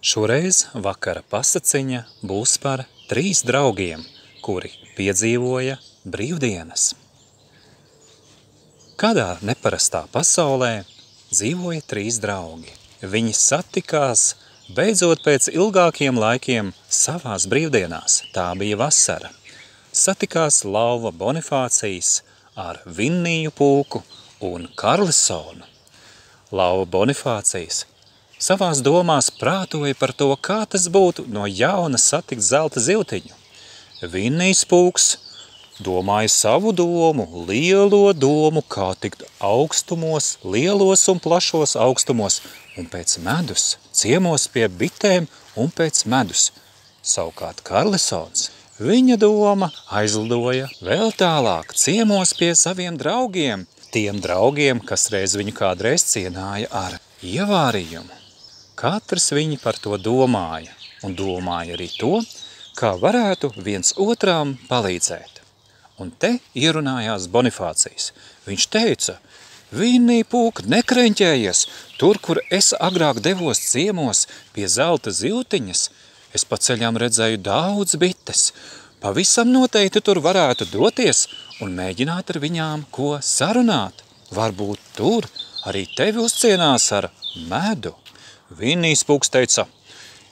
Šoreiz vakara pasaciņa būs par 3 draugiem, kuri piedzīvoja brīvdienas. Kādā neparastā pasaulē dzīvoja 3 draugi. Viņi satikās beidzot pēc ilgākiem laikiem savās brīvdienās. Tā bija vasara. Satikās Lauva Bonifācijas ar Vinniju Pūku un Karlisonu. Lauva Bonifācijas savās domās prātoja par to, kā tas būtu no jauna satikt zelta zivtiņu. Vinnijs Pūks domāja savu domu, lielo domu, kā tikt augstumos, lielos un plašos augstumos, un pēc medus, ciemos pie bitēm un pēc medus. Savukārt Karlisons, viņa doma aizlidoja vēl tālāk, ciemos pie saviem draugiem, tiem draugiem, kas reiz viņu kādreiz cienāja ar ievārījumu. Katrs viņi par to domāja, un domāja arī to, kā varētu viens otram palīdzēt. Un te ierunājās Bonifācijas. Viņš teica: Vinnija Pūka, nekreņķējies, tur, kur es agrāk devos ciemos pie zelta zivtiņas, es pa ceļām redzēju daudz bites. Pavisam noteikti tur varētu doties un mēģināt ar viņām ko sarunāt. Varbūt tur arī tevi uzcienās ar medu. Vinnijs Pūks teica: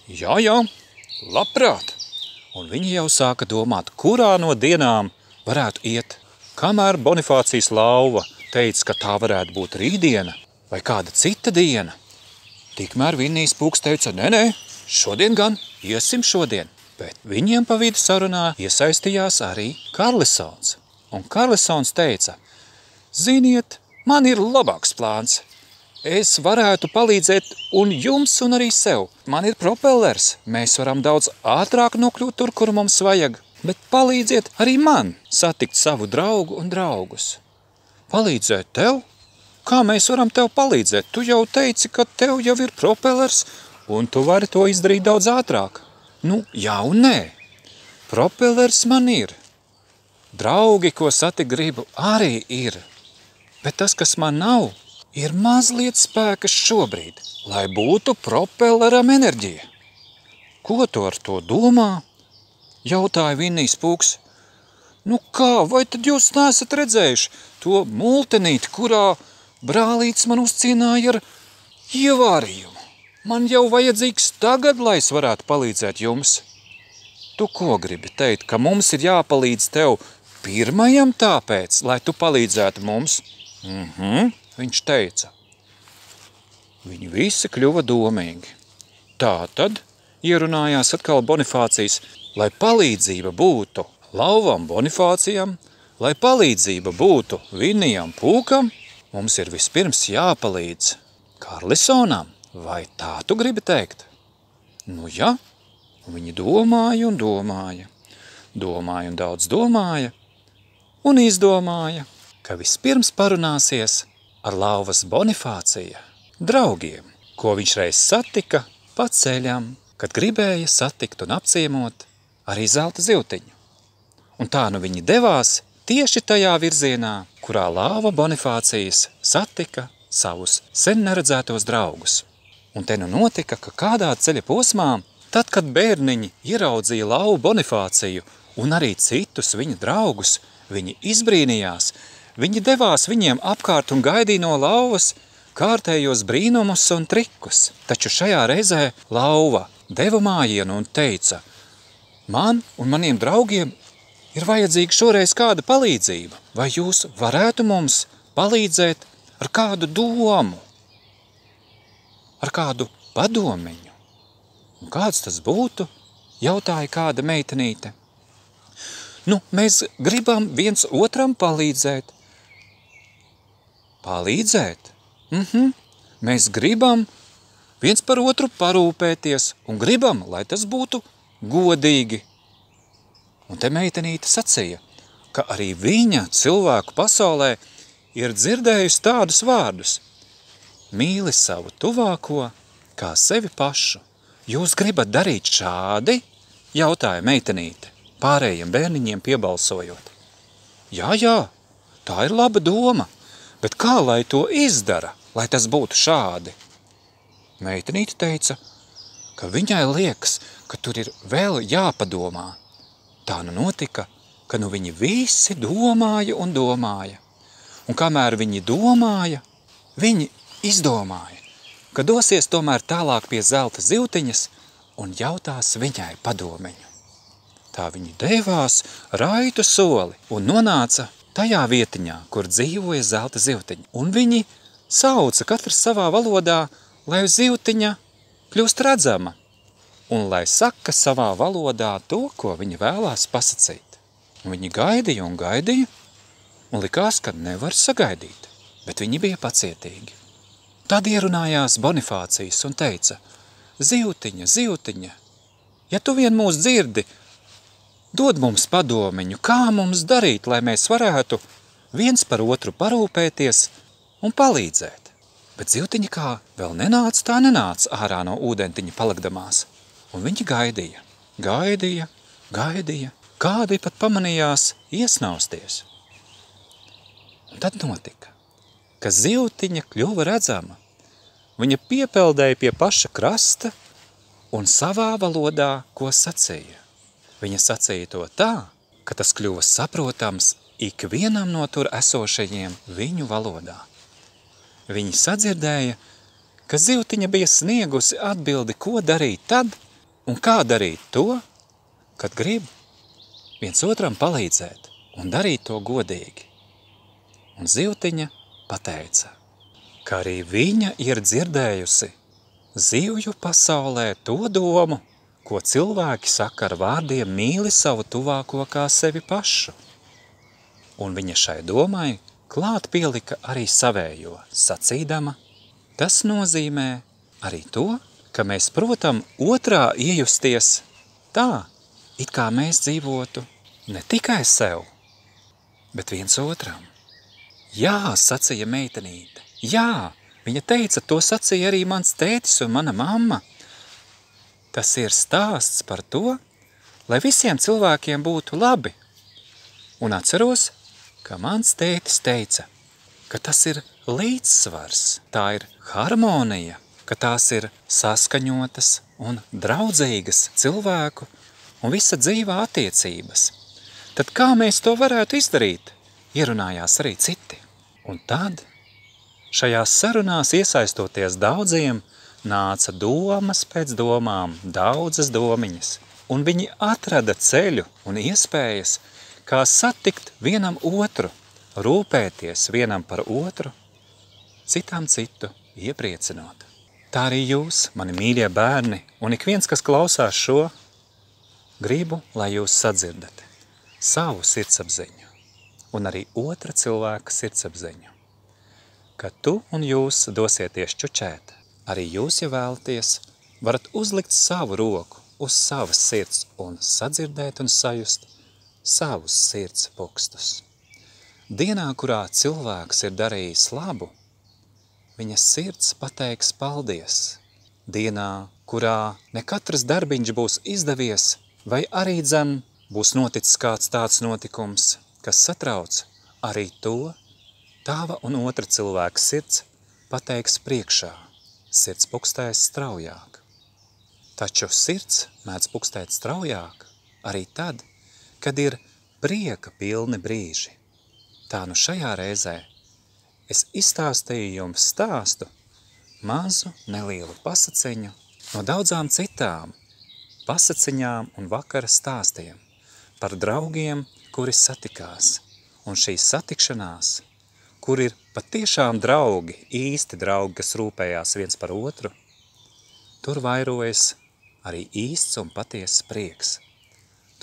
jā, labprāt. Un viņi jau sāka domāt, kurā no dienām varētu iet. Kamēr Bonifācijas Lauva teica, ka tā varētu būt rītdiena vai kāda cita diena, tikmēr Vinnijs Pūks teica: nē, šodien gan, iesim šodien. Bet viņiem pa vidu sarunā iesaistījās arī Karlisons. Un Karlisons teica: ziniet, man ir labāks plāns. Es varētu palīdzēt un jums un arī sev. Man ir propellers, mēs varam daudz ātrāk nokļūt tur, kur mums vajag. Bet palīdziet arī man satikt savu draugu un draugus. Palīdzēt tev? Kā mēs varam tev palīdzēt? Tu jau teici, ka tev jau ir propellers un tu vari to izdarīt daudz ātrāk. Nu, jā un nē. Propellers man ir. Draugi, ko satikt gribu, arī ir. Bet tas, kas man nav, ir mazliet spēka šobrīd, lai būtu propelleram enerģija. Ko tu ar to domā? Jautāja Vinnijs Pūks. Nu kā, vai tad jūs neesat redzējuši to multenīti, kurā brālīts man uzcienāja ar ievārījumu? Man jau vajadzīgs tagad, lai es varētu palīdzēt jums. Tu ko gribi teikt, ka mums ir jāpalīdz tev pirmajam tāpēc, lai tu palīdzētu mums? Viņš teica. Viņi visi kļuva domīgi. Tā tad ierunājās atkal Bonifācijas, lai palīdzība būtu Lauvam Bonifācijam, lai palīdzība būtu Vinnijam Pūkam, mums ir vispirms jāpalīdz Karlisonam. Vai tā tu gribi teikt? Nu ja, viņi domāja un domāja, domāja un daudz domāja un izdomāja, ka vispirms parunāsies ar Lauvas Bonifācija draugiem, ko viņš reiz satika pa ceļam, kad gribēja satikt un apciemot arī zelta zivtiņu. Un tā nu viņi devās tieši tajā virzienā, kurā Lauva Bonifācijas satika savus sen neredzētos draugus. Un te nu notika, ka kādā ceļa posmā, tad, kad bērniņi ieraudzīja Lauvu Bonifāciju un arī citus viņa draugus, viņi izbrīnījās. Viņi devās viņiem apkārt un gaidīja no Lauvas kārtējos brīnumus un trikus. Taču šajā reizē Lauva deva mājienu un teica: man un maniem draugiem ir vajadzīga šoreiz kāda palīdzība. Vai jūs varētu mums palīdzēt ar kādu domu, ar kādu padomiņu? Un kāds tas būtu? Jautāja kāda meitenīte. Nu, mēs gribam viens otram palīdzēt. Palīdzēt? Mēs gribam viens par otru parūpēties un gribam, lai tas būtu godīgi. Un te meitenīte sacīja, ka arī viņa cilvēku pasaulē ir dzirdējusi tādus vārdus: mīli savu tuvāko kā sevi pašu. Jūs gribat darīt šādi? Jautāja meitenīte, pārējiem bērniņiem piebalsojot. Jā, tā ir laba doma, bet kā lai to izdara, lai tas būtu šādi? Meitenīte teica: ka viņai liekas, ka tur ir vēl jāpadomā. Tā nu notika, ka viņi visi domāja un domāja. Un kamēr viņi domāja, viņi izdomāja, ka dosies tomēr tālāk pie zelta zivtiņas un jautās viņai padomeņu. Tā viņi devās raitu soli un nonāca tajā vietiņā, kur dzīvoja zelta zivtiņa. Un viņi sauca katrs savā valodā, lai uz zivtiņa kļūst redzama un lai saka savā valodā to, ko viņa vēlās pasacīt. Un viņi gaidīja un gaidīja, un likās, ka nevar sagaidīt, bet viņi bija pacietīgi. Tad ierunājās Bonifācijs un teica, zivtiņa, zivtiņa, ja tu vien mūs dzirdi, dod mums padomiņu, kā mums darīt, lai mēs varētu viens par otru parūpēties un palīdzēt. Bet zivtiņa kā vēl nenāca, tā nenāca ārā no ūdentiņa palikdamās. Un viņi gaidīja, gaidīja, gaidīja, kādi pat pamanījās iesnausties. Un tad notika, ka zivtiņa kļuva redzama. Viņa piepeldēja pie paša krasta un savā valodā, ko sacīja. Viņa sacīja to tā, ka tas kļuva saprotams ikvienam no tur esošajiem viņu valodā. Viņi sadzirdēja, ka zivtiņa bija sniegusi atbildi, ko darīt tad un kā darīt to, kad grib viens otram palīdzēt un darīt to godīgi. Un zivtiņa pateica, ka arī viņa ir dzirdējusi zivju pasaulē to domu, ko cilvēki saka ar vārdiem mīli savu tuvāko kā sevi pašu. Un viņa šai domai klāt pielika arī savējo, sacīdama, tas nozīmē arī to, ka mēs protam otrā iejusties tā, it kā mēs dzīvotu ne tikai sev, bet viens otram. Jā, sacīja meitenīte, jā, viņa teica, to sacīja arī mans tētis un mana mamma. Tas ir stāsts par to, lai visiem cilvēkiem būtu labi. Un atceros, ka mans tētis teica, ka tas ir līdzsvars, tā ir harmonija, ka tās ir saskaņotas un draudzīgas cilvēku un visa dzīvā attiecības. Tad kā mēs to varētu izdarīt? Ierunājās arī citi. Un tad, šajās sarunās iesaistoties daudziem, nāca domas pēc domām, daudzas domiņas, un viņi atrada ceļu un iespējas, kā satikt vienam otru, rūpēties vienam par otru, citam citu iepriecinot. Tā arī jūs, mani mīļie bērni, un ik viens, kas klausās šo, gribu, lai jūs sadzirdat savu sirdsapziņu un arī otra cilvēka sirdsapziņu. Kad tu un jūs dosieties čučēt, arī jūs, ja vēlaties, varat uzlikt savu roku uz savas sirds un sadzirdēt un sajust savus sirds pukstus. Dienā, kurā cilvēks ir darījis labu, viņa sirds pateiks paldies. Dienā, kurā ne katrs darbiņš būs izdevies, vai arī dzen būs noticis kāds tāds notikums, kas satrauc, arī to tava un otra cilvēka sirds pateiks priekšā. Sirds pukstēs straujāk. Taču sirds mēdz pukstēt straujāk arī tad, kad ir prieka pilni brīži. Tā nu šajā reizē es izstāstīju jums stāstu, mazu nelielu pasaciņu no daudzām citām pasaciņām un vakara stāstiem par draugiem, kuri satikās. Un šīs satikšanās, kur ir patiešām draugi, īsti draugi, kas rūpējās viens par otru, tur vairojas arī īsts un patiesas prieks.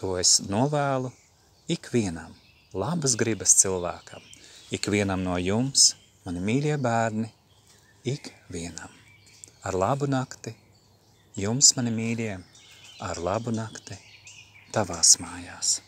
To es novēlu ikvienam, labas gribas cilvēkam, ikvienam no jums, mani mīļie bērni, ikvienam. Ar labu nakti, jums, mani mīļie, ar labu nakti tavās mājās.